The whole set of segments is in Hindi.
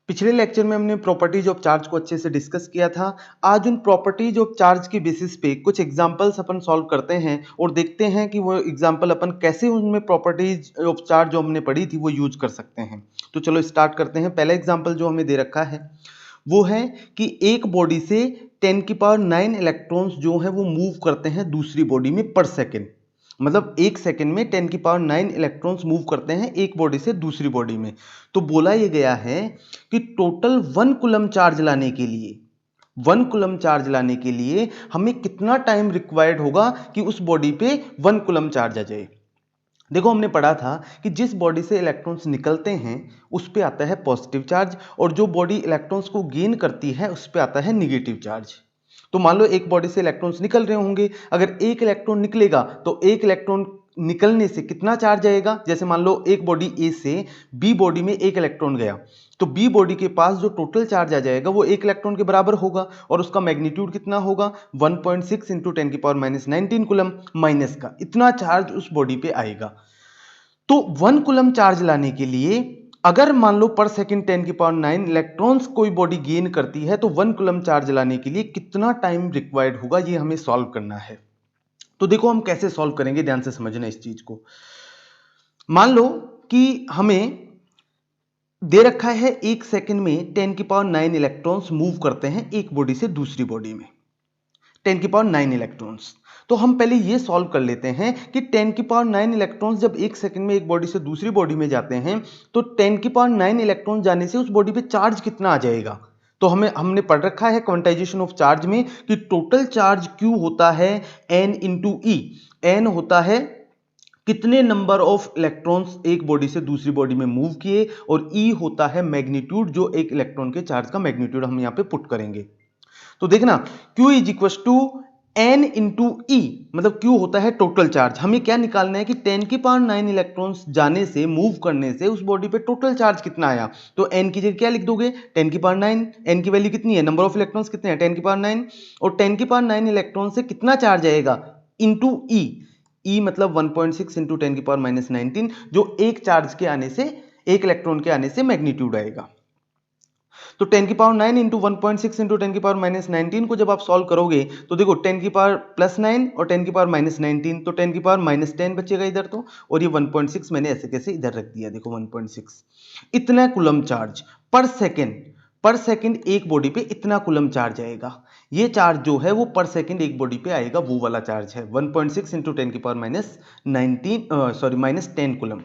पिछले लेक्चर में हमने प्रॉपर्टीज ऑफ चार्ज को अच्छे से डिस्कस किया था। आज उन प्रॉपर्टीज ऑफ चार्ज की बेसिस पे कुछ एग्जांपल्स अपन सॉल्व करते हैं और देखते हैं कि वो एग्जांपल अपन कैसे उनमें प्रॉपर्टीज ऑफ चार्ज जो हमने पढ़ी थी वो यूज कर सकते हैं। तो चलो स्टार्ट करते हैं। पहला एग्जांपल जो हमें दे रखा है वो है कि एक बॉडी से 10⁹ इलेक्ट्रॉन्स जो है वो मूव करते हैं दूसरी बॉडी में पर सेकेंड। मतलब एक सेकेंड में 10⁹ इलेक्ट्रॉन्स मूव करते हैं एक बॉडी से दूसरी बॉडी में। तो बोला यह गया है कि टोटल 1 कूलम चार्ज लाने के लिए 1 कूलम चार्ज लाने के लिए हमें कितना टाइम रिक्वायर्ड होगा कि उस बॉडी पे 1 कूलम चार्ज आ जाए। देखो हमने पढ़ा था कि जिस बॉडी से इलेक्ट्रॉन्स निकलते हैं उस पे आता है पॉजिटिव चार्ज और जो बॉडी इलेक्ट्रॉन्स को गेन करती है उस पे आता है निगेटिव चार्ज। तो मान लो एक बॉडी से इलेक्ट्रॉन्स निकल रहे होंगे, अगर एक इलेक्ट्रॉन निकलेगा तो एक इलेक्ट्रॉन निकलने से कितना चार्ज आएगा। जैसे मान लो एक बॉडी ए से बी बॉडी में एक इलेक्ट्रॉन गया तो बी बॉडी के पास जो टोटल चार्ज आ जाएगा वो एक इलेक्ट्रॉन के बराबर होगा और उसका मैग्नीट्यूड कितना होगा 1.6 इंटू 10⁻⁹ कूलम माइनस का इतना चार्ज उस बॉडी पे आएगा। तो 1 कूलम चार्ज लाने के लिए अगर मान लो पर सेकंड 10⁹ इलेक्ट्रॉन्स कोई बॉडी गेन करती है तो 1 कूलम चार्ज लाने के लिए कितना टाइम रिक्वायर्ड होगा ये हमें सॉल्व करना है। तो देखो हम कैसे सॉल्व करेंगे, ध्यान से समझना इस चीज को। मान लो कि हमें दे रखा है एक सेकंड में 10⁹ इलेक्ट्रॉन्स मूव करते हैं एक बॉडी से दूसरी बॉडी में 10⁹ इलेक्ट्रॉन्स। तो हम पहले ये सॉल्व कर लेते हैं कि 10⁹ इलेक्ट्रॉन्स जब एक सेकंड में एक बॉडी से दूसरी बॉडी में जाते हैं तो 10⁹ इलेक्ट्रॉन जाने से उस बॉडी पे चार्ज कितना आ जाएगा। तो हमने पढ़ रखा है क्वांटाइजेशन ऑफ चार्ज में कि टोटल चार्ज Q होता है N इंटू ई। एन होता है कितने नंबर ऑफ इलेक्ट्रॉन्स एक बॉडी से दूसरी बॉडी में मूव किए और ई होता है मैग्नीट्यूड, जो एक इलेक्ट्रॉन के चार्ज का मैग्नीट्यूड हम यहां पे पुट करेंगे। तो देखना Q is equal to N into e, मतलब Q होता है टोटल चार्ज। हमें क्या निकालना है कि 10⁹ इलेक्ट्रॉन्स जाने से मूव करने से उस बॉडी पे टोटल चार्ज कितना आया। तो N की जगह क्या लिख दोगे 10⁹, N की वैल्यू कितनी है, नंबर ऑफ इलेक्ट्रॉन्स कितने हैं 10⁹, और 10⁹ इलेक्ट्रॉन से कितना चार्ज आएगा इंटू ई। ई मतलब 1.6 इंटू 10⁻⁹, जो एक चार्ज के आने से एक इलेक्ट्रॉन के आने से मैग्नीट्यूड आएगा। तो 10⁹ इंटू 1.6 इंटू 10⁻⁹ को जब आप सॉल्व करोगे तो देखो 10⁻+9 और 10⁻⁻19, तो 10⁻10 बचेगा इधर तो, और ये 1.6 मैंने ऐसे कैसे इधर रख दिया, देखो 1.6 इतना कूलम चार्ज पर सेकंड एक बॉडी पे इतना कूलम चार्ज आएगा। ये चार्ज जो है वो पर सेकंड एक बॉडी पे आएगा, वो वाला चार्ज है 1.6 इंटू 10⁻⁻10 कूलम।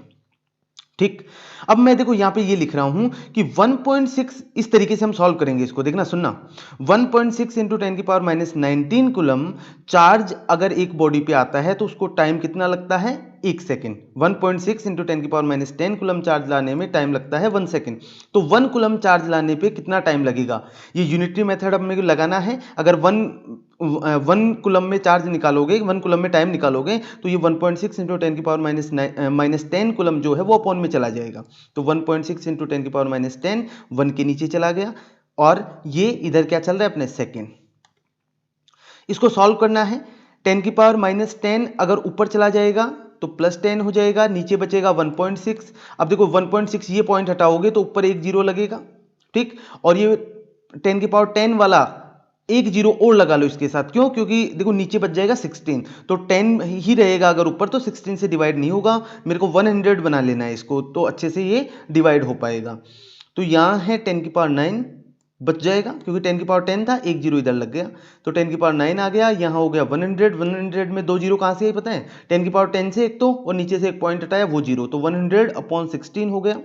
ठीक, अब मैं देखो यहां पे ये लिख रहा हूं कि 1.6 इस तरीके से हम सॉल्व करेंगे इसको, देखना सुनना। 1.6 इंटू 10⁻⁹ कूलम चार्ज अगर एक बॉडी पे आता है तो उसको टाइम कितना लगता है, एक सेकेंड। 1.6 इंटू 10⁻�10 कूलम चार्ज लाने में टाइम लगता है 1 सेकेंड। तो 1 कूलम चार्ज लाने पे कितना टाइम लगेगा, ये यूनिटरी मेथड अब मेरे को लगाना है। अगर 1 कूलम में चार्ज निकालोगे, 1 कूलम में टाइम निकालोगे तो ये 1.6 इंटू 10⁻⁻10 कूलम जो है वो अपॉन में चला जाएगा। तो 1.6 इंटू 10⁻⁻10 1 के नीचे चला गया और ये इधर क्या चल रहा है अपने सेकेंड। इसको सॉल्व करना है। 10⁻⁻10 अगर ऊपर चला जाएगा तो +10 हो जाएगा, नीचे बचेगा 1.6। अब देखो 1.6 ये पॉइंट हटाओगे तो ऊपर एक जीरो लगेगा, ठीक, और ये 10⁻10 वाला एक जीरो और लगा लो इसके साथ। क्यों, क्योंकि देखो नीचे बच जाएगा 16, तो 10 ही रहेगा अगर ऊपर, तो 16 से डिवाइड नहीं होगा। मेरे को 100 बना लेना है इसको, तो अच्छे से ये डिवाइड हो पाएगा। तो यहाँ है 10⁻9 बच जाएगा क्योंकि 10⁻10 था, एक जीरो इधर लग गया, तो 10⁻9 आ गया। यहाँ हो गया 100 में दो जीरो कहाँ से आई पता है, 10⁻10 से एक तो और नीचे से एक पॉइंट हटाया वो जीरो, तो 100/16 हो गया।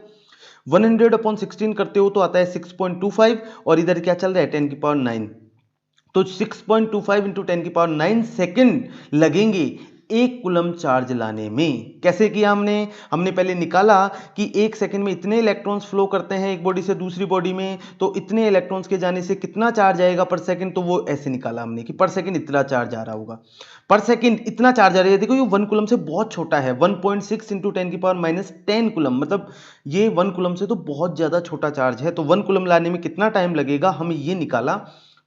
100/16 करते हो तो आता है 6.25 और इधर क्या चल रहा है 10⁻9, तो 6.25 इंटू 10⁻9 सेकेंड लगेंगे एक कूलम चार्ज लाने में। कैसे किया हमने पहले निकाला कि एक सेकंड में इतने इलेक्ट्रॉन्स फ्लो करते हैं एक बॉडी से दूसरी बॉडी में, तो इतने इलेक्ट्रॉन्स के जाने से कितना चार्ज आएगा पर सेकंड, तो वो ऐसे निकाला हमने कि पर सेकंड इतना चार्ज आ रहा होगा, पर सेकंड इतना चार्ज आ रहा है। देखो ये 1 कूलम से बहुत छोटा है, 1.6 इंटू 10⁻10 कूलम, मतलब ये 1 कूलम से तो बहुत ज्यादा छोटा चार्ज है। तो 1 कूलम लाने में कितना टाइम लगेगा हमें ये निकाला,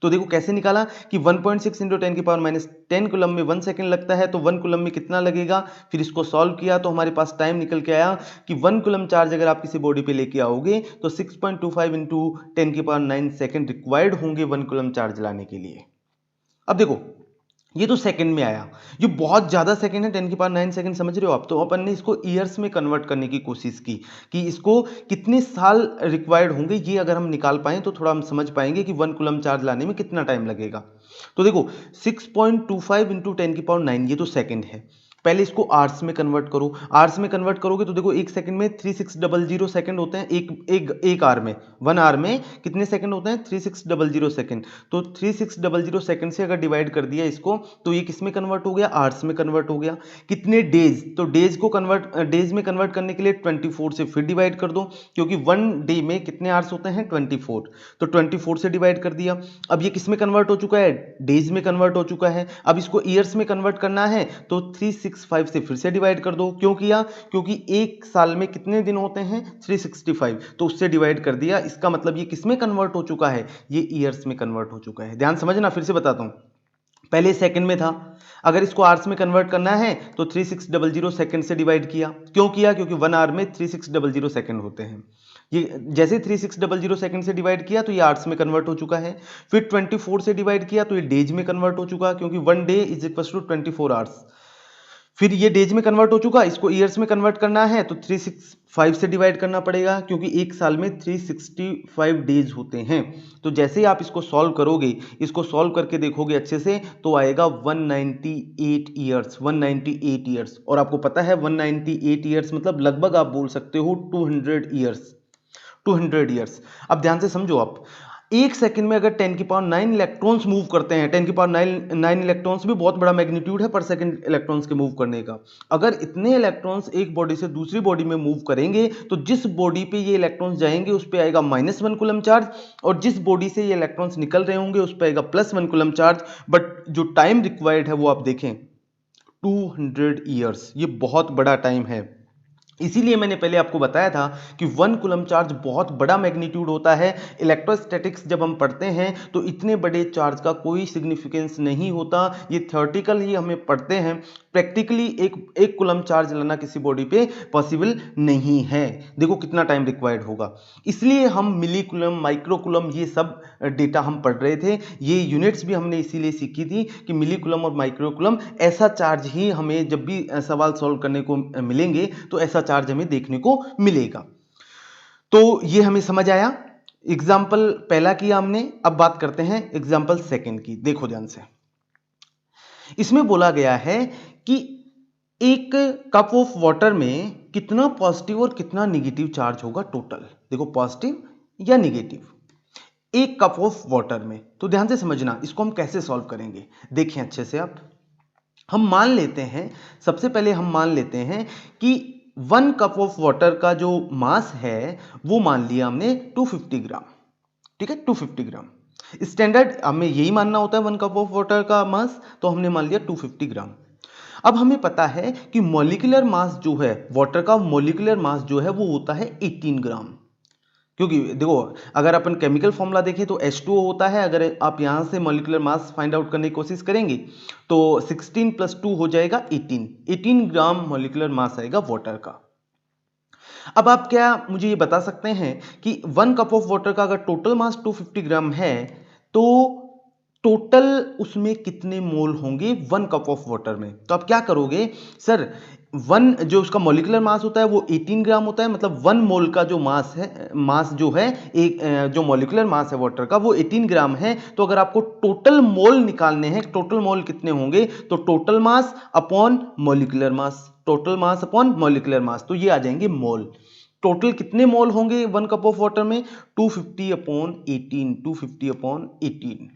तो देखो कैसे निकाला कि 1.6 इंटू 10 की पावर माइनस 10 कूलम में 1 सेकंड लगता है, तो 1 कूलम में कितना लगेगा। फिर इसको सॉल्व किया तो हमारे पास टाइम निकल के आया कि 1 कूलम चार्ज अगर आप किसी बॉडी पे लेके आओगे तो 6.25 इंटू 10 की पावर 9 सेकंड रिक्वायर्ड होंगे 1 कूलम चार्ज लाने के लिए। अब देखो ये तो सेकंड में आया, ये बहुत ज्यादा सेकंड है, 10 की पावर 9 सेकंड, समझ रहे हो आप। तो अपन ने इसको ईयर्स में कन्वर्ट करने की कोशिश की कि इसको कितने साल रिक्वायर्ड होंगे, ये अगर हम निकाल पाए तो थोड़ा हम समझ पाएंगे कि 1 कूलम चार्ज लाने में कितना टाइम लगेगा। तो देखो 6.25 इंटू 10 की पावर 9 ये तो सेकंड है। पहले इसको आवर्स में कन्वर्ट करो, आवर्स में कन्वर्ट करोगे तो देखो एक सेकंड में 3600 सेकंड होते हैं, एक आवर में, 1 आवर में कितने सेकंड होते हैं 3600 सेकंड। तो 3600 सेकंड से अगर डिवाइड कर दिया इसको तो ये किस में कन्वर्ट हो गया, आवर्स में कन्वर्ट हो गया। कितने डेज, तो डेज को डेज में कन्वर्ट करने के लिए 24 से फिर डिवाइड कर दो, क्योंकि 1 डे में कितने आवर्स होते हैं 24, तो 24 से डिवाइड कर दिया। अब ये किस में कन्वर्ट हो चुका है, डेज में कन्वर्ट हो चुका है। अब इसको ईयर्स में कन्वर्ट करना है तो 365 से फिर से डिवाइड कर दो। क्यों किया, क्योंकि एक साल में कितने दिन होते हैं 365, तो उससे डिवाइड कर दिया। इसका मतलब ये किस में कन्वर्ट हो चुका है, ये ईयर्स में कन्वर्ट हो चुका है। ध्यान समझना, फिर से बताता हूं, पहले सेकंड में था, अगर इसको आवर्स में कन्वर्ट करना है तो 3600 सेकंड से डिवाइड किया। क्यों किया, क्योंकि 1 आवर में 3600 सेकंड होते हैं। ये जैसे 3600 सेकंड से डिवाइड किया तो ये आवर्स में कन्वर्ट हो चुका है। फिर 24 से डिवाइड किया तो ये डेज में कन्वर्ट हो चुका, क्योंकि 1 day is equal to 24 hours. फिर ये डेज में कन्वर्ट हो चुका, इसको ईयर्स में कन्वर्ट करना है तो 365 से डिवाइड करना पड़ेगा, क्योंकि एक साल में 365 डेज होते हैं। तो जैसे ही आप इसको सॉल्व करोगे, इसको सॉल्व करके देखोगे अच्छे से, तो आएगा 198 ईयर्स, 198 ईयर्स। और आपको पता है 198 ईयर्स मतलब लगभग आप बोल सकते हो 200 ईयर्स, 200 ईयर्स। अब ध्यान से समझो, आप एक सेकंड में अगर 10 की पावर 9 इलेक्ट्रॉन्स मूव करते हैं, 10 की पावर 9 इलेक्ट्रॉन्स भी बहुत बड़ा मैग्नीट्यूड है पर सेकंड इलेक्ट्रॉन्स के मूव करने का। अगर इतने इलेक्ट्रॉन्स एक बॉडी से दूसरी बॉडी में मूव करेंगे तो जिस बॉडी पे ये इलेक्ट्रॉन्स जाएंगे उस पे आएगा -1 कूलम चार्ज, और जिस बॉडी से ये इलेक्ट्रॉन्स निकल रहे होंगे उस पे आएगा +1 कूलम चार्ज। बट जो टाइम रिक्वायर्ड है वो आप देखें 200 ईयर्स, ये बहुत बड़ा टाइम है। इसीलिए मैंने पहले आपको बताया था कि 1 कूलम चार्ज बहुत बड़ा मैग्नीट्यूड होता है। इलेक्ट्रोस्टैटिक्स जब हम पढ़ते हैं तो इतने बड़े चार्ज का कोई सिग्निफिकेंस नहीं होता, ये थ्योरेटिकल ही हमें पढ़ते हैं। प्रैक्टिकली एक कूलम चार्ज लाना किसी बॉडी पे पॉसिबल नहीं है। देखो कितना टाइम रिक्वायर्ड होगा, इसलिए हम मिली कूलम, माइक्रो कूलम, ये सब डेटा हम पढ़ रहे थे। ये यूनिट्स भी हमने इसीलिए सीखी थी कि मिली कूलम और माइक्रो कूलम ऐसा चार्ज ही हमें जब भी सवाल सॉल्व करने को मिलेंगे तो ऐसा चार्ज हमें देखने को मिलेगा। तो ये हमें समझ आया। एग्जाम्पल पहला किया हमने, अब बात करते हैं एग्जाम्पल सेकंड की। देखो ध्यान से, इसमें बोला गया है कि एक कप ऑफ वाटर में कितना पॉजिटिव और कितना निगेटिव चार्ज होगा टोटल। देखो पॉजिटिव या निगेटिव एक कप ऑफ वाटर में। तो ध्यान से समझना, इसको हम कैसे सॉल्व करेंगे, देखें अच्छे से आप। हम मान लेते हैं, सबसे पहले हम मान लेते हैं कि 1 कप ऑफ वाटर का जो मास है वो मान लिया हमने 250 ग्राम। ठीक है, 250 ग्राम स्टैंडर्ड हमें यही मानना होता है 1 कप ऑफ वाटर का मास, तो हमने मान लिया 250 ग्राम। अब हमें पता है कि मॉलिक्यूलर मास जो है वाटर का, मॉलिक्यूलर मास जो है वो होता है 18 ग्राम। क्योंकि देखो अगर अपन केमिकल फॉर्मूला देखें तो H2O होता है। अगर आप यहां से मॉलिक्यूलर मास फाइंड आउट करने की कोशिश करेंगे तो 16 + 2 हो जाएगा 18 ग्राम मॉलिक्यूलर मास आएगा वाटर का। अब आप क्या मुझे ये बता सकते हैं कि 1 कप ऑफ वाटर का अगर टोटल मास 250 ग्राम है तो टोटल उसमें कितने मोल होंगे 1 कप ऑफ वाटर में। तो आप क्या करोगे, सर 1 जो उसका मॉलिक्यूलर मास होता है वो 18 ग्राम होता है, मतलब 1 मोल का जो मास है, मास जो है एक जो मॉलिक्यूलर मास है वाटर का वो 18 ग्राम है। तो अगर आपको टोटल मोल निकालने हैं, टोटल मोल कितने होंगे, तो total mass upon molecular mass, total mass upon molecular mass, तो ये आ जाएंगे मोल। टोटल कितने मोल होंगे 1 कप ऑफ वाटर में, 250/18, 250/18।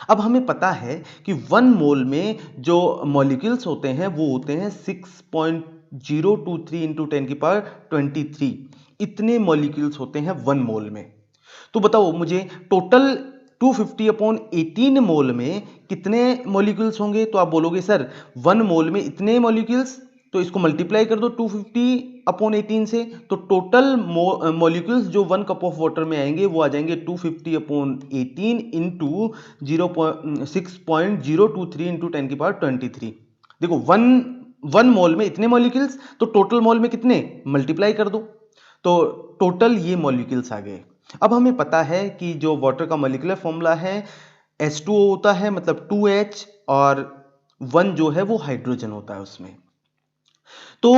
अब हमें पता है कि 1 मोल में जो मॉलिक्यूल्स होते हैं वो होते हैं 6.023 इंटू 10 की पावर 23, इतने मॉलिक्यूल्स होते हैं 1 मोल में। तो बताओ मुझे टोटल 250/18 मोल में कितने मॉलिक्यूल्स होंगे। तो आप बोलोगे सर 1 मोल में इतने मॉलिक्यूल्स, तो इसको मल्टीप्लाई कर दो 250/18 से, तो टोटल मॉलिक्यूल्स जो 1 कप ऑफ वाटर में आएंगे वो आ जाएंगे 250/18 इंटू 6.023 इंटू 10⁻23। देखो वन मोल में इतने मॉलिक्यूल्स, तो टोटल मोल में कितने, मल्टीप्लाई कर दो, तो टोटल ये मॉलिक्यूल्स आ गए। अब हमें पता है कि जो वाटर का मॉलिक्यूलर फॉर्मूला है H2O होता है, मतलब 2H, और 1 जो है वो हाइड्रोजन होता है उसमें। तो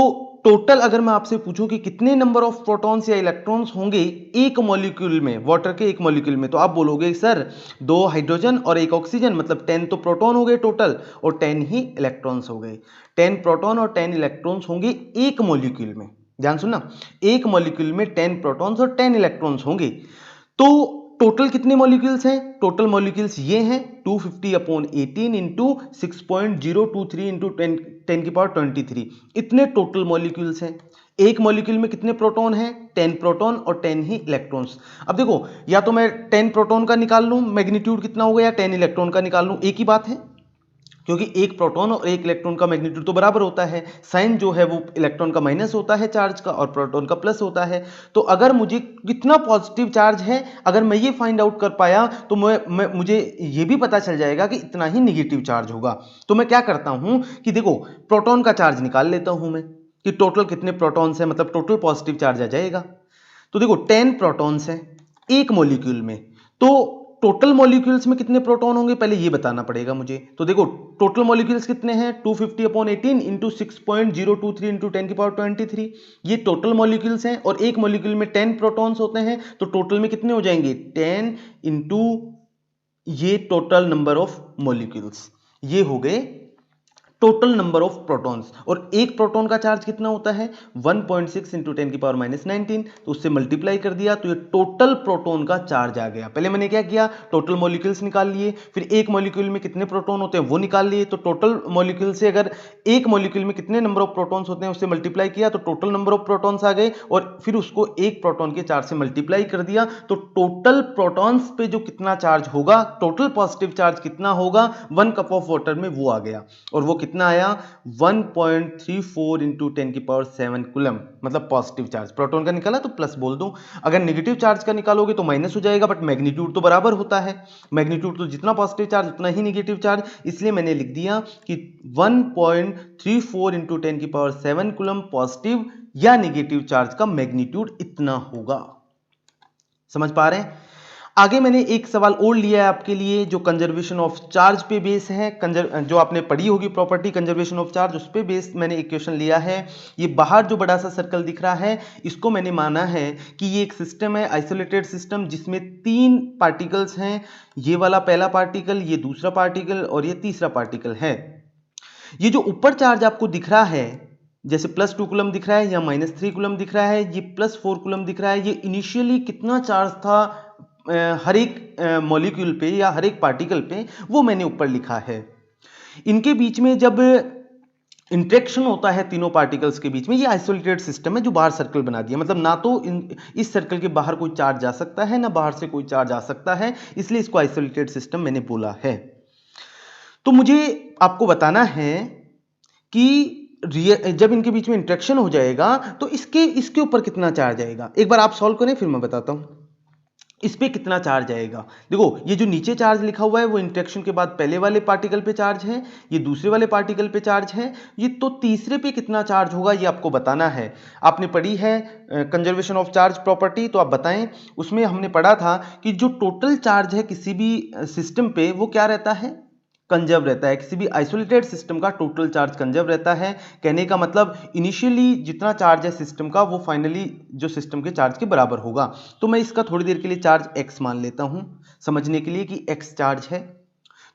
टोटल अगर मैं आपसे पूछूं कि कितने नंबर ऑफ प्रोटॉन्स या इलेक्ट्रॉन्स होंगे एक मॉलिक्यूल में, वाटर के एक मॉलिक्यूल में, तो आप बोलोगे सर 2 हाइड्रोजन और 1 ऑक्सीजन, मतलब 10 तो प्रोटॉन हो गए टोटल और 10 ही इलेक्ट्रॉन्स हो गए। 10 प्रोटॉन और 10 इलेक्ट्रॉन्स होंगे एक मॉलिक्यूल में। ध्यान सुनना, एक मॉलिक्यूल में 10 प्रोटॉन्स और 10 इलेक्ट्रॉन्स होंगे। तो टोटल कितने मॉलिक्यूल्स हैं, टोटल मॉलिक्यूल्स ये हैं 250/18 इंटू 6.023 इंटू 10⁻23। इतने टोटल मॉलिक्यूल्स हैं। एक मॉलिक्यूल में कितने प्रोटॉन हैं, 10 प्रोटॉन और 10 ही इलेक्ट्रॉन्स। अब देखो, या तो मैं 10 प्रोटॉन का निकाल लूं मैग्नीट्यूड कितना होगा, या 10 इलेक्ट्रॉन का निकाल लूं, एक ही बात है, क्योंकि एक प्रोटॉन और एक इलेक्ट्रॉन का मैग्नीट्यूड तो बराबर होता है। साइन जो है वो इलेक्ट्रॉन का माइनस होता है चार्ज का और प्रोटॉन का प्लस होता है। तो अगर मुझे कितना पॉजिटिव चार्ज है अगर मैं ये फाइंड आउट कर पाया, तो मुझे ये भी पता चल जाएगा कि इतना ही निगेटिव चार्ज होगा। तो मैं क्या करता हूं कि देखो, प्रोटॉन का चार्ज निकाल लेता हूं मैं कि टोटल कितने प्रोटॉन्स हैं, मतलब टोटल पॉजिटिव चार्ज आ जाएगा। तो देखो 10 प्रोटॉन्स हैं एक मॉलिक्यूल में, तो टोटल मॉलिक्यूल्स में कितने प्रोटॉन होंगे पहले ये बताना पड़ेगा मुझे। तो देखो टोटल मॉलिक्यूल्स कितने हैं, 250/18 इंटू 6.023 इंटू 10⁻23, ये टोटल मॉलिक्यूल्स हैं। और एक मॉलिक्यूल में 10 प्रोटॉन्स होते हैं, तो टोटल में कितने हो जाएंगे 10 इंटू ये टोटल नंबर ऑफ मॉलिक्यूल्स, ये हो गए टोटल नंबर ऑफ प्रोटॉन्स। और एक प्रोटॉन का चार्ज कितना होता है 1.6 इंटू 10⁻19, तो उससे मल्टीप्लाई कर दिया तो ये टोटल प्रोटॉन का चार्ज आ गया। पहले मैंने क्या किया, टोटल मॉलिक्यूल्स निकाल लिए, फिर एक मॉलिक्यूल में कितने प्रोटॉन होते हैं वो निकाल लिए, तो टोटल मॉलिक्यूल से अगर एक मॉलिक्यूल में कितने नंबर ऑफ प्रोटॉन्स होते हैं उससे मल्टीप्लाई किया तो टोटल नंबर ऑफ प्रोटॉन्स आ गए, और फिर उसको एक प्रोटॉन के चार्ज से मल्टीप्लाई कर दिया, तो टोटल प्रोटॉन्स पे जो कितना चार्ज होगा, टोटल पॉजिटिव चार्ज कितना होगा 1 कप ऑफ वाटर में, वो आ गया। और वो कितना आया 1.34 इंटू 10⁻7 कूलम, मतलब पॉजिटिव चार्ज। प्रोटॉन का निकाला तो प्लस बोल दूं, अगर नेगेटिव चार्ज का निकालोगे तो माइनस हो जाएगा, बट मैग्नीट्यूड तो बराबर होता है, मैग्नीट्यूड तो जितना पॉजिटिव चार्ज उतना ही नेगेटिव चार्ज, इसलिए मैंने लिख दिया कि 1.34 इंटू 10⁻7 कूलम पॉजिटिव या नेगेटिव चार्ज का मैग्नीट्यूड इतना होगा। समझ पा रहे हैं। आगे मैंने एक सवाल और लिया है आपके लिए जो कंजर्वेशन ऑफ चार्ज पे बेस है। जो आपने पढ़ी होगी प्रॉपर्टी कंजर्वेशन ऑफ चार्ज, उस पे बेस मैंने एक क्वेश्चन लिया है। ये बाहर जो बड़ा सा सर्कल दिख रहा है इसको मैंने माना है कि ये एक सिस्टम है, आइसोलेटेड सिस्टम, जिसमें 3 पार्टिकल्स हैं। ये वाला पहला पार्टिकल, ये दूसरा पार्टिकल और ये तीसरा पार्टिकल है। ये जो ऊपर चार्ज आपको दिख रहा है, जैसे +2 कूलम दिख रहा है या -3 कूलम दिख रहा है, ये +4 कूलम दिख रहा है, ये इनिशियली कितना चार्ज था हर एक मॉलिक्यूल पे या हर एक पार्टिकल पे, वो मैंने ऊपर लिखा है। इनके बीच में जब इंटरेक्शन होता है तीनों पार्टिकल्स के बीच में, ये आइसोलेटेड सिस्टम है जो बाहर सर्कल बना दिया, मतलब ना तो इस सर्कल के बाहर कोई चार्ज जा सकता है ना बाहर से कोई चार्ज आ सकता है, इसलिए इसको आइसोलेटेड सिस्टम मैंने बोला है। तो मुझे आपको बताना है कि जब इनके बीच में इंटरेक्शन हो जाएगा तो इसके ऊपर कितना चार्ज आएगा। एक बार आप सॉल्व करें फिर मैं बताता हूं इस पे कितना चार्ज आएगा। देखो ये जो नीचे चार्ज लिखा हुआ है वो इंटरेक्शन के बाद पहले वाले पार्टिकल पे चार्ज है, ये दूसरे वाले पार्टिकल पे चार्ज है, ये तो तीसरे पे कितना चार्ज होगा ये आपको बताना है। आपने पढ़ी है कंजर्वेशन ऑफ चार्ज प्रॉपर्टी, तो आप बताएं। उसमें हमने पढ़ा था कि जो टोटल चार्ज है किसी भी सिस्टम पे वो क्या रहता है, कंजर्व रहता है। किसी भी आइसोलेटेड सिस्टम का टोटल चार्ज कंजर्व रहता है। कहने का मतलब इनिशियली जितना चार्ज है सिस्टम का वो फाइनली जो सिस्टम के चार्ज के बराबर होगा। तो मैं इसका थोड़ी देर के लिए चार्ज x मान लेता हूं समझने के लिए कि x चार्ज है।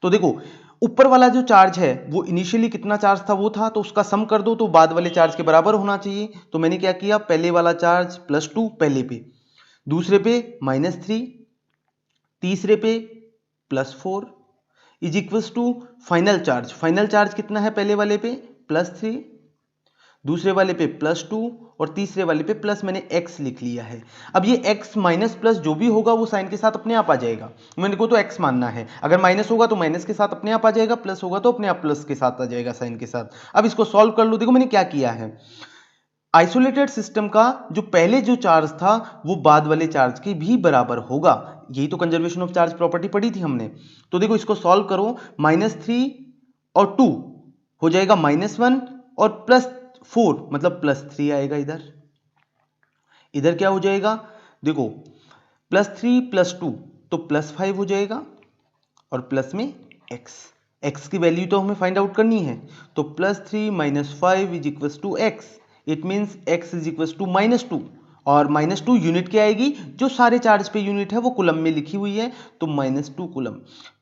तो देखो ऊपर वाला जो चार्ज है वो इनिशियली कितना चार्ज था वो था, तो उसका सम कर दो तो बाद वाले चार्ज के बराबर होना चाहिए। तो मैंने क्या किया, पहले वाला चार्ज +2 पहले पे, दूसरे पे -3, तीसरे पे +4 is equals to final charge. Final charge कितना है पहले वाले पे +3, दूसरे वाले पे +2 और तीसरे वाले पे प्लस मैंने x लिख लिया है। अब ये x माइनस प्लस जो भी होगा वो साइन के साथ अपने आप आ जाएगा, मेरे को तो x मानना है। अगर माइनस होगा तो माइनस के साथ अपने आप आ जाएगा, प्लस होगा तो अपने आप प्लस के साथ आ जाएगा साइन के साथ। अब इसको सॉल्व कर लो। देखो मैंने क्या किया है, आइसोलेटेड सिस्टम का जो पहले जो चार्ज था वो बाद वाले चार्ज के भी बराबर होगा। यही तो कंजर्वेशन ऑफ चार्ज प्रॉपर्टी पढ़ी थी हमने। तो देखो इसको सॉल्व करो, -3 और 2 हो जाएगा -1 और +4 मतलब +3 आएगा। इधर इधर क्या हो जाएगा, देखो +3 +2 तो +5 हो जाएगा और प्लस में x की वैल्यू तो हमें फाइंड आउट करनी है। तो +3 - 5 = x, इट मीन्स x = -2 और -2 यूनिट क्या आएगी, जो सारे चार्ज पे यूनिट है वो कूलम में लिखी हुई है, तो -2 कूलम।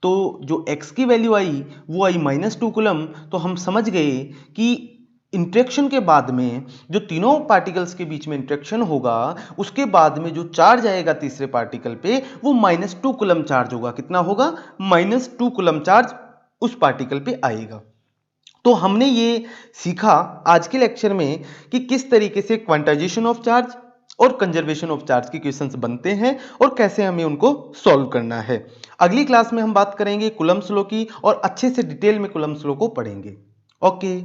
तो जो x की वैल्यू आई वो आई -2 कूलम। तो हम समझ गए कि इंटरेक्शन के बाद में जो तीनों पार्टिकल्स के बीच में इंटरेक्शन होगा उसके बाद में जो चार्ज आएगा तीसरे पार्टिकल पे वो -2 कूलम चार्ज होगा। कितना होगा, -2 कूलम चार्ज उस पार्टिकल पे आएगा। तो हमने ये सीखा आज के लेक्चर में कि किस तरीके से क्वांटाइजेशन ऑफ चार्ज और कंजर्वेशन ऑफ चार्ज के क्वेश्चंस बनते हैं और कैसे हमें उनको सॉल्व करना है। अगली क्लास में हम बात करेंगे कूलम्स लॉ की और अच्छे से डिटेल में कूलम्स लॉ को पढ़ेंगे। ओके।